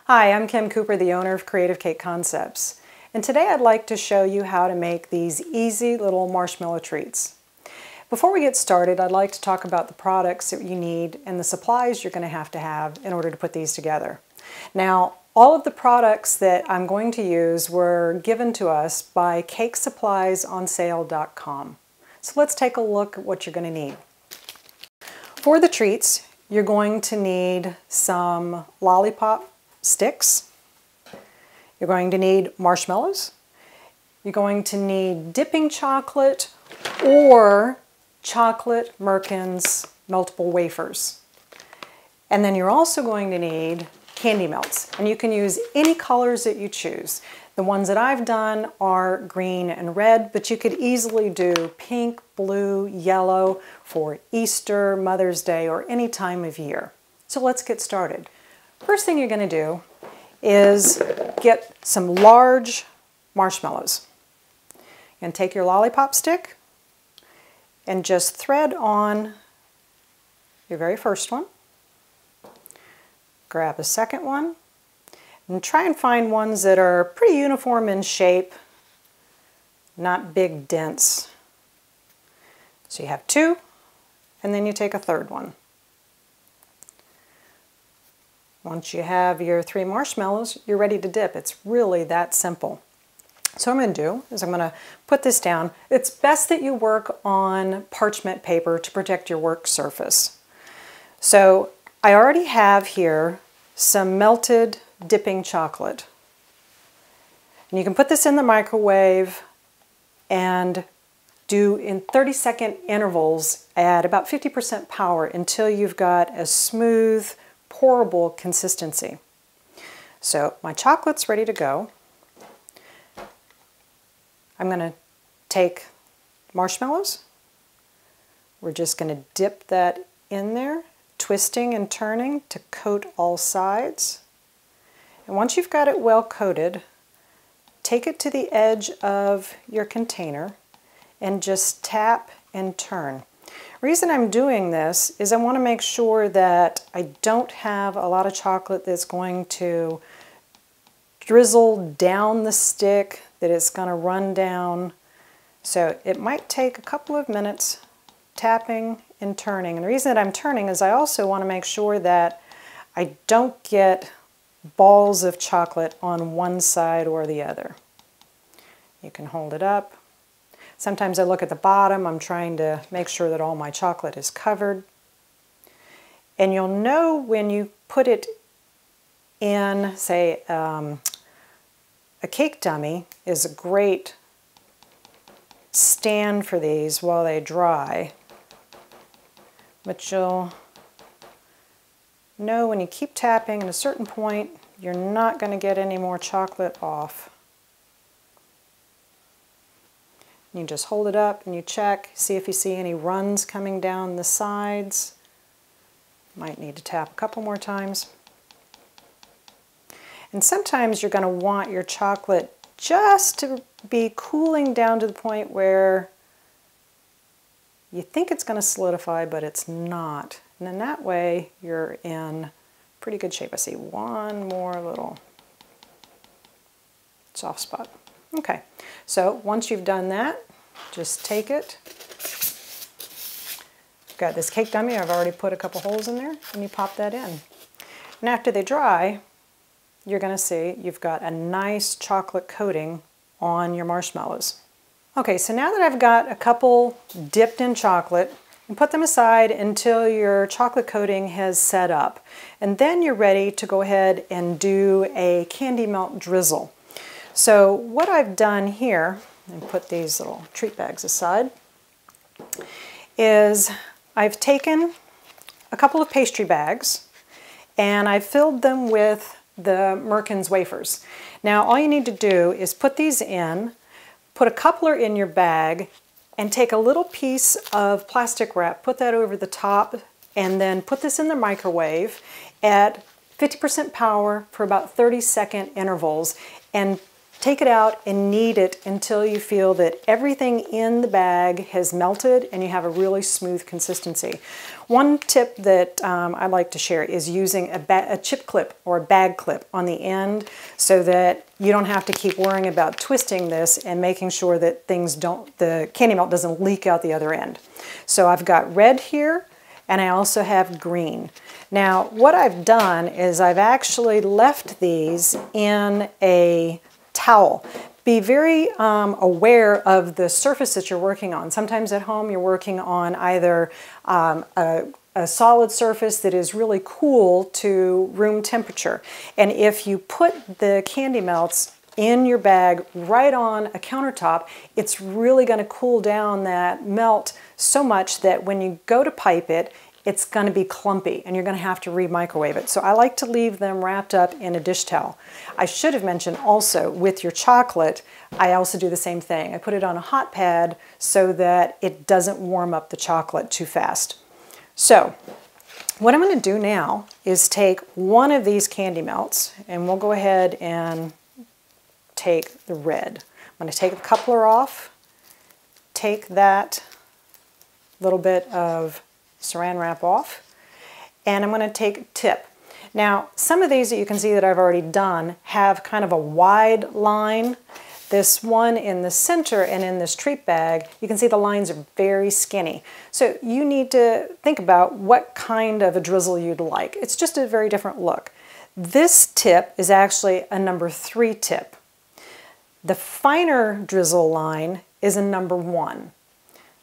Hi, I'm Kim Cooper, the owner of Creative Cake Concepts, and today I'd like to show you how to make these easy little marshmallow treats. Before we get started, I'd like to talk about the products that you need and the supplies you're going to have in order to put these together. Now, all of the products that I'm going to use were given to us by CakeSuppliesOnSale.com. So let's take a look at what you're going to need. For the treats, you're going to need some lollipop sticks. You're going to need marshmallows. You're going to need dipping chocolate or chocolate Merkins multiple wafers. And then you're also going to need candy melts. And you can use any colors that you choose. The ones that I've done are green and red, but you could easily do pink, blue, yellow for Easter, Mother's Day, or any time of year. So let's get started. First thing you're going to do is get some large marshmallows. And take your lollipop stick and just thread on your very first one. Grab a second one and try and find ones that are pretty uniform in shape, not big dents. So you have two, and then you take a third one. Once you have your 3 marshmallows, you're ready to dip. It's really that simple. So what I'm going to do is I'm going to put this down. It's best that you work on parchment paper to protect your work surface. So I already have here some melted dipping chocolate. And you can put this in the microwave and do in 30-second intervals at about 50% power until you've got a smooth, pourable consistency. So my chocolate's ready to go. I'm going to take marshmallows. We're just going to dip that in there, twisting and turning to coat all sides. And once you've got it well coated, take it to the edge of your container and just tap and turn. The reason I'm doing this is I want to make sure that I don't have a lot of chocolate that's going to drizzle down the stick, that it's going to run down. So it might take a couple of minutes tapping and turning. And the reason that I'm turning is I also want to make sure that I don't get balls of chocolate on one side or the other. You can hold it up. Sometimes I look at the bottom. I'm trying to make sure that all my chocolate is covered. And you'll know when you put it in, say, a cake dummy is a great stand for these while they dry. But you'll know when you keep tapping at a certain point, you're not going to get any more chocolate off. You just hold it up and you check, see if you see any runs coming down the sides. Might need to tap a couple more times. And sometimes you're going to want your chocolate just to be cooling down to the point where you think it's going to solidify, but it's not. And in that way, you're in pretty good shape. I see one more little soft spot. Okay, so once you've done that, just take it. I've got this cake dummy. I've already put a couple holes in there, and you pop that in. And after they dry, you're going to see you've got a nice chocolate coating on your marshmallows. Okay, so now that I've got a couple dipped in chocolate, you put them aside until your chocolate coating has set up. And then you're ready to go ahead and do a candy melt drizzle. So what I've done here, and put these little treat bags aside, is I've taken a couple of pastry bags and I've filled them with the Merkins wafers. Now all you need to do is put these in, put a coupler in your bag, and take a little piece of plastic wrap, put that over the top, and then put this in the microwave at 50% power for about 30-second intervals, and Take it out and knead it until you feel that everything in the bag has melted and you have a really smooth consistency. One tip that I like to share is using a chip clip or a bag clip on the end so that you don't have to keep worrying about twisting this and making sure that the candy melt doesn't leak out the other end. So I've got red here and I also have green. Now what I've done is I've actually left these in a towel. Be very aware of the surface that you're working on. Sometimes at home you're working on either a solid surface that is really cool to room temperature. And if you put the candy melts in your bag right on a countertop, it's really going to cool down that melt so much that when you go to pipe it, it's going to be clumpy and you're going to have to re-microwave it. So I like to leave them wrapped up in a dish towel. I should have mentioned also with your chocolate, I also do the same thing. I put it on a hot pad so that it doesn't warm up the chocolate too fast. So what I'm going to do now is take one of these candy melts and we'll go ahead and take the red. I'm going to take the coupler off, take that little bit of saran wrap off, and I'm going to take a tip. Now some of these that you can see that I've already done have kind of a wide line. This one in the center and in this treat bag, you can see the lines are very skinny. So you need to think about what kind of a drizzle you'd like. It's just a very different look. This tip is actually a number 3 tip. The finer drizzle line is a number 1.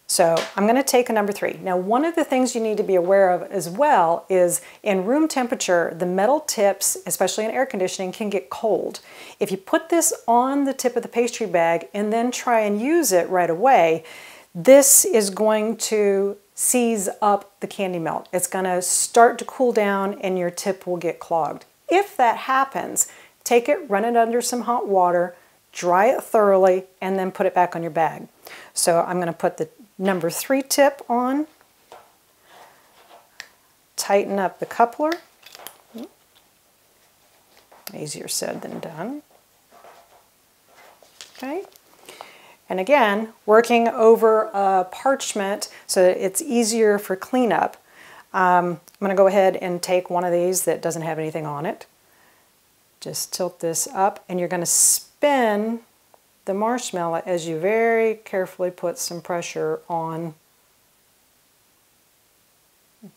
So I'm going to take a number 3. Now one of the things you need to be aware of as well is in room temperature, the metal tips, especially in air conditioning, can get cold. If you put this on the tip of the pastry bag and then try and use it right away, this is going to seize up the candy melt. It's going to start to cool down and your tip will get clogged. If that happens, take it, run it under some hot water, dry it thoroughly, and then put it back on your bag. So I'm going to put the number 3 tip on, tighten up the coupler. Easier said than done. Okay, and again, working over a parchment so that it's easier for cleanup. I'm going to go ahead and take one of these that doesn't have anything on it. Just tilt this up and you're going to spin the marshmallow as you very carefully put some pressure on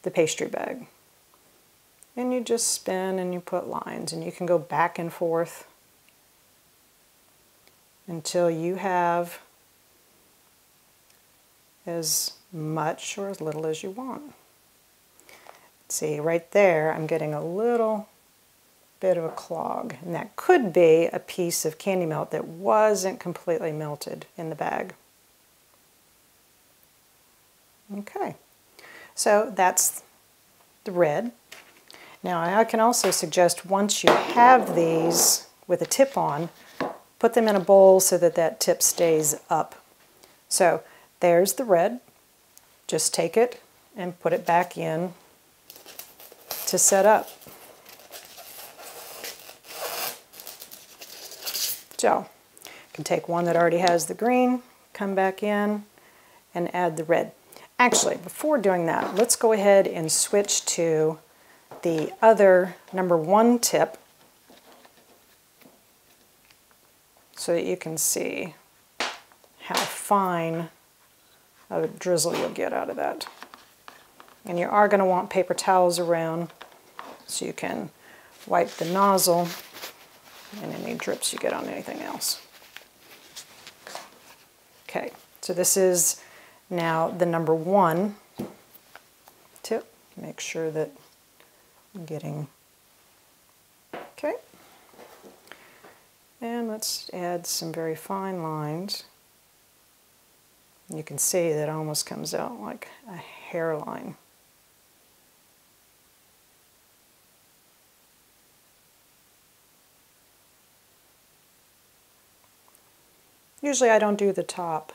the pastry bag. And you just spin and you put lines and you can go back and forth until you have as much or as little as you want. See, right there I'm getting a little bit of a clog, and that could be a piece of candy melt that wasn't completely melted in the bag. Okay, so that's the red. Now I can also suggest once you have these with a tip on, put them in a bowl so that that tip stays up. So there's the red. Just take it and put it back in to set up. So you can take one that already has the green, come back in, and add the red. Actually, before doing that, let's go ahead and switch to the other number 1 tip so that you can see how fine of a drizzle you'll get out of that. And you are going to want paper towels around so you can wipe the nozzle and any drips you get on anything else. Okay, so this is now the number 1 tip. Make sure that I'm getting, okay. And let's add some very fine lines. You can see that it almost comes out like a hairline. Usually I don't do the top.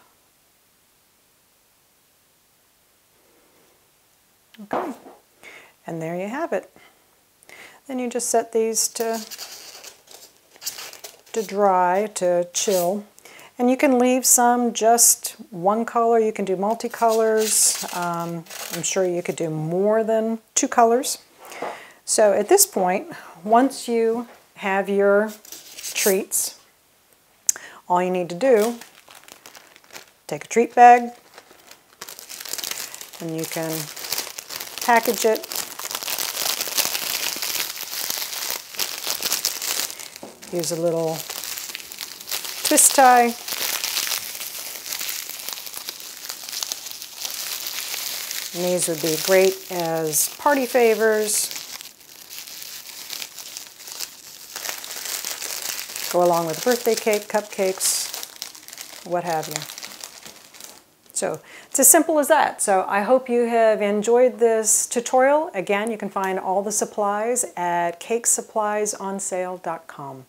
Okay, and there you have it. Then you just set these to to dry, to chill. And you can leave some just one color. You can do multicolors. I'm sure you could do more than 2 colors. So at this point, once you have your treats, all you need to do, take a treat bag, and you can package it. Use a little twist tie. And these would be great as party favors. Go along with birthday cake, cupcakes, what have you. So it's as simple as that. So I hope you have enjoyed this tutorial. Again, you can find all the supplies at cakesuppliesonsale.com.